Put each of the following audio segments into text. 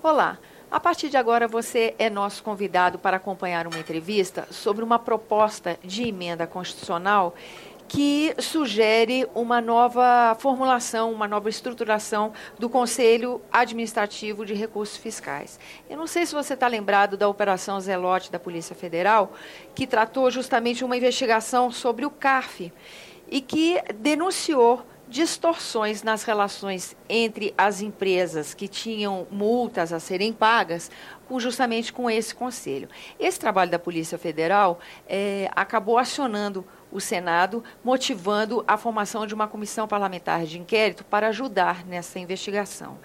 Olá, a partir de agora você é nosso convidado para acompanhar uma entrevista sobre uma proposta de emenda constitucional que sugere uma nova formulação, uma nova estruturação do Conselho Administrativo de Recursos Fiscais. Eu não sei se você está lembrado da Operação Zelote da Polícia Federal, que tratou justamente uma investigação sobre o CARF e que denunciou distorções nas relações entre as empresas que tinham multas a serem pagas, justamente com esse conselho. Esse trabalho da Polícia Federal acabou acionando o Senado, motivando a formação de uma comissão parlamentar de inquérito para ajudar nessa investigação.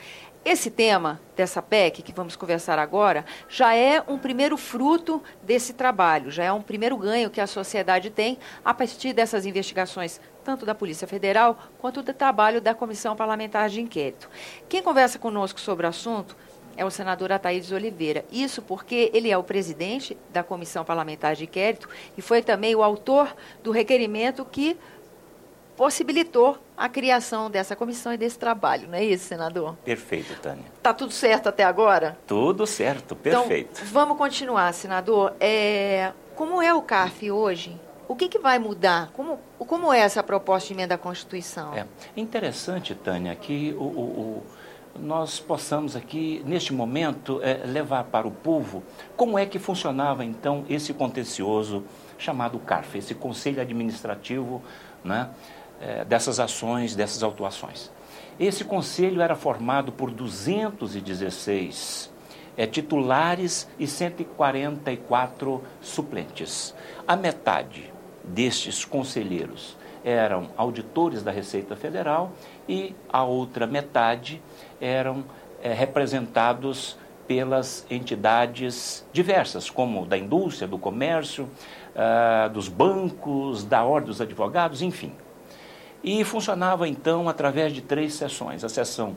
Esse tema dessa PEC, que vamos conversar agora, já é um primeiro fruto desse trabalho, já é um primeiro ganho que a sociedade tem a partir dessas investigações, tanto da Polícia Federal quanto do trabalho da Comissão Parlamentar de Inquérito. Quem conversa conosco sobre o assunto é o senador Ataídes Oliveira. Isso porque ele é o presidente da Comissão Parlamentar de Inquérito e foi também o autor do requerimento que possibilitou a criação dessa comissão e desse trabalho, não é isso, senador? Perfeito, Tânia. Está tudo certo até agora? Tudo certo, perfeito. Então, vamos continuar, senador. Como é o CARF hoje? O que vai mudar? Como é essa proposta de emenda à Constituição? É interessante, Tânia, que nós possamos aqui, neste momento, levar para o povo como é que funcionava, então, esse contencioso chamado CARF, esse Conselho Administrativo, né, dessas ações, dessas autuações. Esse conselho era formado por 216 titulares e 144 suplentes. A metade destes conselheiros eram auditores da Receita Federal e a outra metade eram representados pelas entidades diversas, como da indústria, do comércio, dos bancos, da ordem dos advogados, enfim. E funcionava, então, através de 3 sessões, a sessão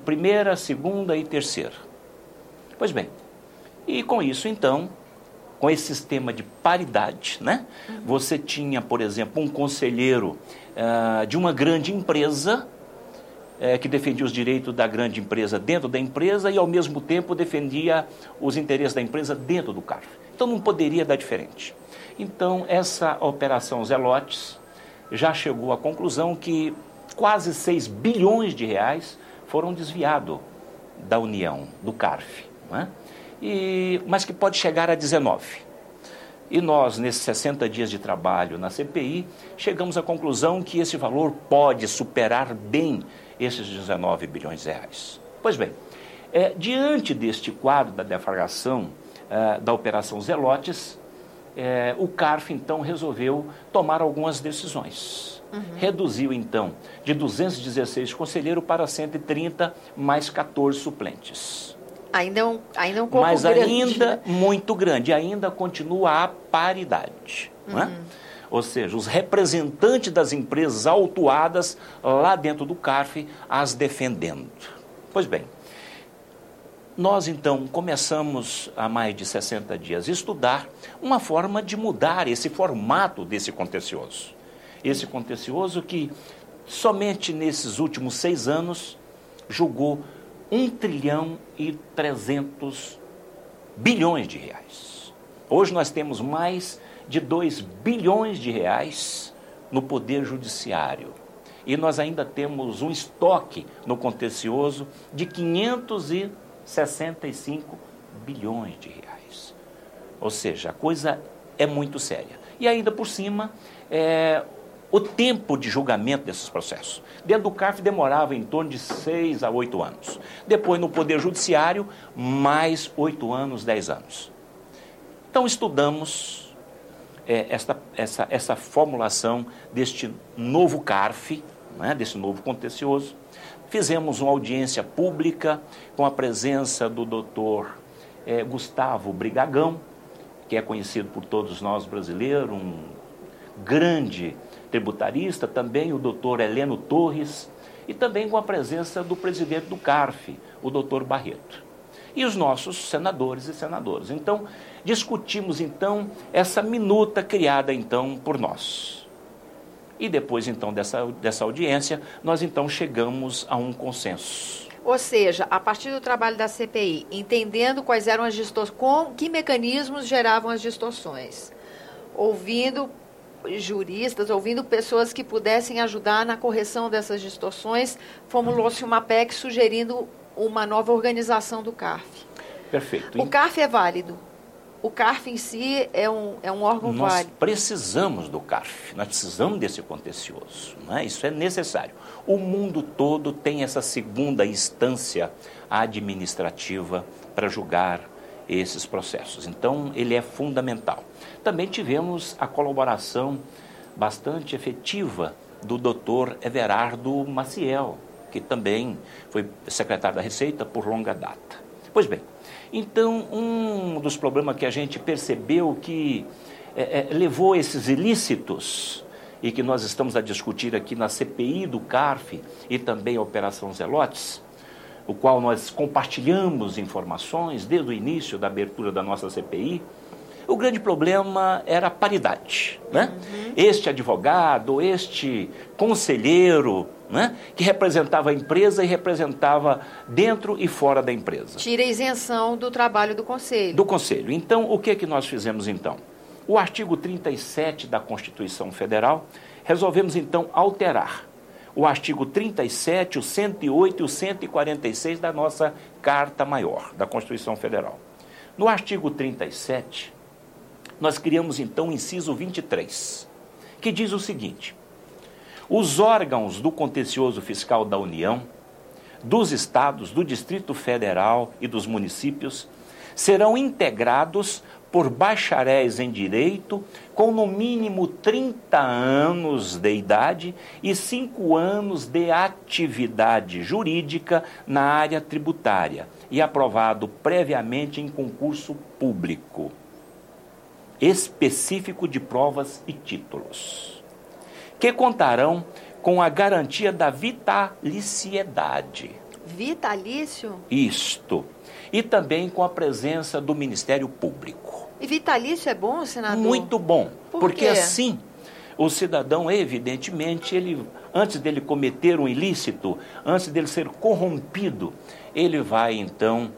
primeira, segunda e terceira. Pois bem, e com isso, então, com esse sistema de paridade, né? Você tinha, por exemplo, um conselheiro de uma grande empresa, que defendia os direitos da grande empresa dentro da empresa e, ao mesmo tempo, defendia os interesses da empresa dentro do CARF. Então, não poderia dar diferente. Então, essa operação Zelotes já chegou à conclusão que quase 6 bilhões de reais foram desviados da União, do CARF, né? Mas que pode chegar a 19. E nós, nesses 60 dias de trabalho na CPI, chegamos à conclusão que esse valor pode superar bem esses 19 bilhões de reais. Pois bem, diante deste quadro da deflagração da Operação Zelotes, o CARF, então, resolveu tomar algumas decisões. Reduziu, então, de 216 conselheiros para 130, mais 14 suplentes. Ainda é um corpo mas grande, ainda né? Muito grande, ainda continua a paridade. Né? Ou seja, os representantes das empresas autuadas lá dentro do CARF as defendendo. Pois bem, nós então começamos há mais de 60 dias a estudar uma forma de mudar esse formato desse contencioso. Esse contencioso que somente nesses últimos 6 anos julgou 1 trilhão e 300 bilhões de reais. Hoje nós temos mais de 2 bilhões de reais no Poder Judiciário. E nós ainda temos um estoque no contencioso de 565 bilhões de reais. Ou seja, a coisa é muito séria. E ainda por cima, o tempo de julgamento desses processos. Dentro do CARF demorava em torno de 6 a 8 anos. Depois, no Poder Judiciário, mais 8 anos, 10 anos. Então, estudamos essa formulação deste novo CARF, né, desse novo contencioso. Fizemos uma audiência pública com a presença do doutor Gustavo Brigagão, que é conhecido por todos nós brasileiros, um grande tributarista, também o doutor Heleno Torres, e também com a presença do presidente do CARF, o doutor Barreto, e os nossos senadores e senadoras. Então, discutimos, então, essa minuta criada, então, por nós. E depois, então, dessa audiência, nós, então, chegamos a um consenso. Ou seja, a partir do trabalho da CPI, entendendo quais eram as distorções, que mecanismos geravam as distorções, ouvindo juristas, ouvindo pessoas que pudessem ajudar na correção dessas distorções, formulou-se uma PEC sugerindo uma nova organização do CARF. Perfeito. O CARF é válido? O CARF em si é um órgão válido? Nós precisamos do CARF, nós precisamos desse contencioso, né? Isso é necessário. O mundo todo tem essa segunda instância administrativa para julgar esses processos. Então, ele é fundamental. Também tivemos a colaboração bastante efetiva do Dr. Everardo Maciel, que também foi secretário da Receita por longa data. Pois bem, então, um dos problemas que a gente percebeu que levou esses ilícitos e que nós estamos a discutir aqui na CPI do CARF e também a Operação Zelotes, o qual nós compartilhamos informações desde o início da abertura da nossa CPI, o grande problema era a paridade, né? Este advogado, este conselheiro, né, que representava a empresa e representava dentro e fora da empresa. Tira a isenção do trabalho do Conselho. Do Conselho. Então, o que nós fizemos então? O artigo 37 da Constituição Federal, resolvemos então alterar o artigo 37, o 108 e o 146 da nossa Carta Maior da Constituição Federal. No artigo 37, nós criamos então o inciso 23, que diz o seguinte: os órgãos do contencioso fiscal da União, dos estados, do Distrito Federal e dos municípios serão integrados por bacharéis em direito com no mínimo 30 anos de idade e 5 anos de atividade jurídica na área tributária e aprovado previamente em concurso público específico de provas e títulos, que contarão com a garantia da vitaliciedade. Vitalício? Isto. E também com a presença do Ministério Público. E vitalício é bom, senador? Muito bom. Porque quê? assim, o cidadão, evidentemente, antes dele cometer um ilícito, antes dele ser corrompido, ele vai, então,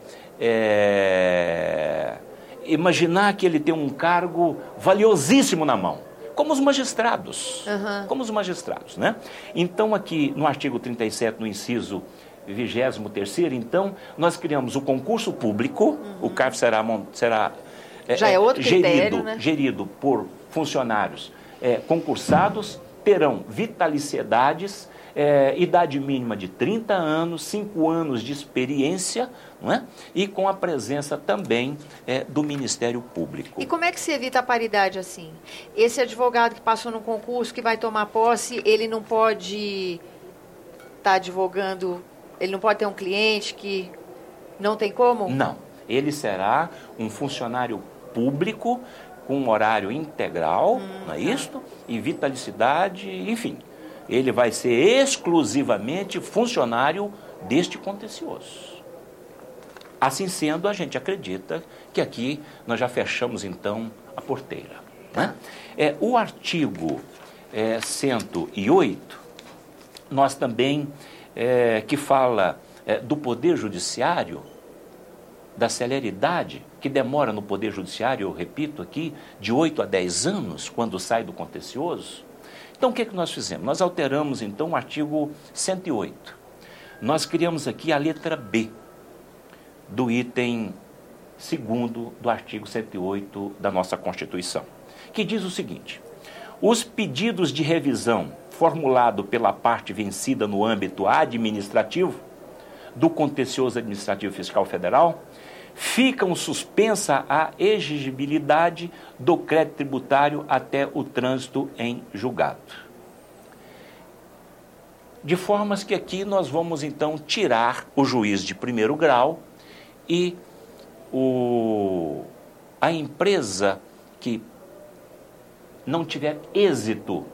imaginar que ele tem um cargo valiosíssimo na mão. Como os magistrados. Como os magistrados, né? Então, aqui no artigo 37, no inciso 23º, então, nós criamos o concurso público, o CARF será já é outro critério, né? Gerido por funcionários concursados, terão vitaliciedades, idade mínima de 30 anos, 5 anos de experiência, não é? E com a presença também do Ministério Público. E como é que se evita a paridade assim? Esse advogado que passou no concurso, que vai tomar posse, ele não pode estar advogando, ele não pode ter um cliente que não tem como? Não, ele será um funcionário público com horário integral, não é isto? E vitalicidade, enfim. Ele vai ser exclusivamente funcionário deste contencioso. Assim sendo, a gente acredita que aqui nós já fechamos, então, a porteira, né? O artigo 108, nós também, que fala do Poder Judiciário, da celeridade, que demora no Poder Judiciário, eu repito aqui, de 8 a 10 anos, quando sai do contencioso. Então, o que nós fizemos? Nós alteramos, então, o artigo 108. Nós criamos aqui a letra B do item 2º do artigo 108 da nossa Constituição, que diz o seguinte: os pedidos de revisão formulado pela parte vencida no âmbito administrativo do contencioso administrativo fiscal federal ficam suspensa a exigibilidade do crédito tributário até o trânsito em julgado. De formas que aqui nós vamos então tirar o juiz de primeiro grau e a empresa que não tiver êxito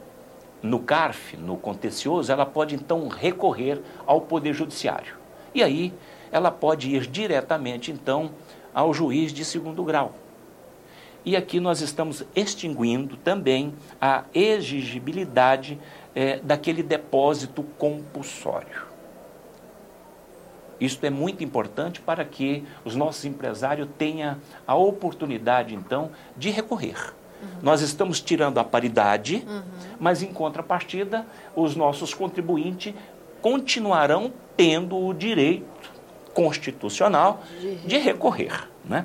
no CARF, no contencioso, ela pode então recorrer ao Poder Judiciário. E aí ela pode ir diretamente, então, ao juiz de segundo grau. E aqui nós estamos extinguindo também a exigibilidade daquele depósito compulsório. Isso é muito importante para que os nossos empresários tenham a oportunidade, então, de recorrer. Nós estamos tirando a paridade, mas, em contrapartida, os nossos contribuintes continuarão tendo o direito constitucional de recorrer, né?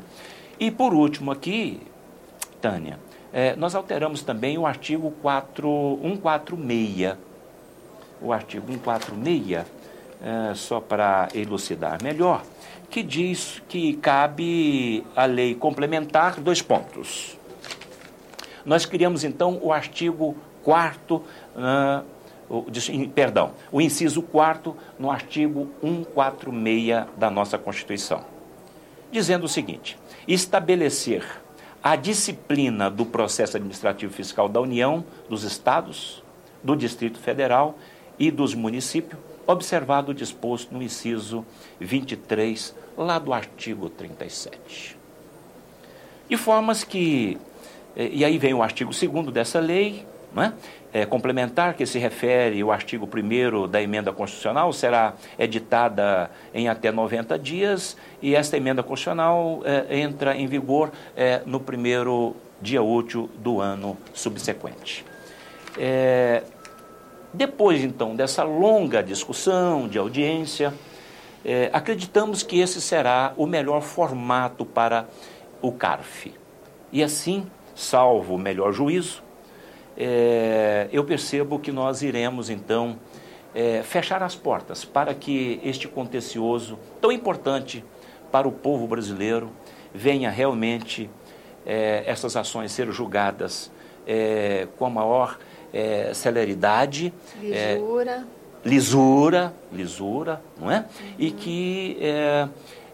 E, por último aqui, Tânia, nós alteramos também o artigo 146. O artigo 146, só para elucidar melhor, que diz que cabe a lei complementar 2 pontos. Nós criamos, então, o artigo 4º, o inciso 4º no artigo 146 da nossa Constituição, dizendo o seguinte: estabelecer a disciplina do processo administrativo fiscal da União, dos Estados, do Distrito Federal e dos municípios, observado o disposto no inciso 23, lá do artigo 37. De formas que, e aí vem o artigo 2º dessa lei, né? Complementar, que se refere ao artigo 1º da emenda constitucional, será editada em até 90 dias, e esta emenda constitucional entra em vigor no primeiro dia útil do ano subsequente. Depois, então, dessa longa discussão de audiência, acreditamos que esse será o melhor formato para o CARF. E assim, salvo o melhor juízo, eu percebo que nós iremos, então, fechar as portas para que este contencioso, tão importante para o povo brasileiro, venha realmente essas ações ser julgadas com a maior celeridade, lisura, não é? E que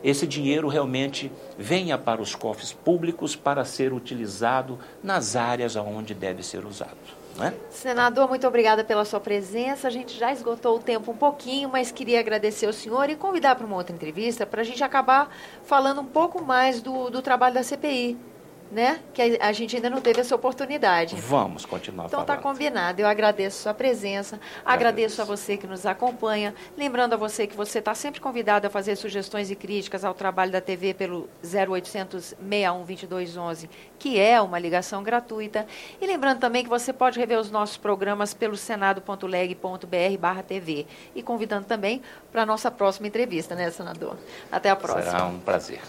esse dinheiro realmente venha para os cofres públicos para ser utilizado nas áreas onde deve ser usado, não é? Senador, muito obrigada pela sua presença. A gente já esgotou o tempo um pouquinho, mas queria agradecer ao senhor e convidar para uma outra entrevista para a gente acabar falando um pouco mais do trabalho da CPI. Né? Que a gente ainda não teve essa oportunidade. Vamos continuar então falando. Está combinado. Eu agradeço a sua presença, agradeço a você que nos acompanha, lembrando a você que você está sempre convidado a fazer sugestões e críticas ao trabalho da TV pelo 0800 61 2211, que é uma ligação gratuita, e lembrando também que você pode rever os nossos programas pelo senado.leg.br/TV, e convidando também para a nossa próxima entrevista, né, senador? Até a próxima. Será um prazer.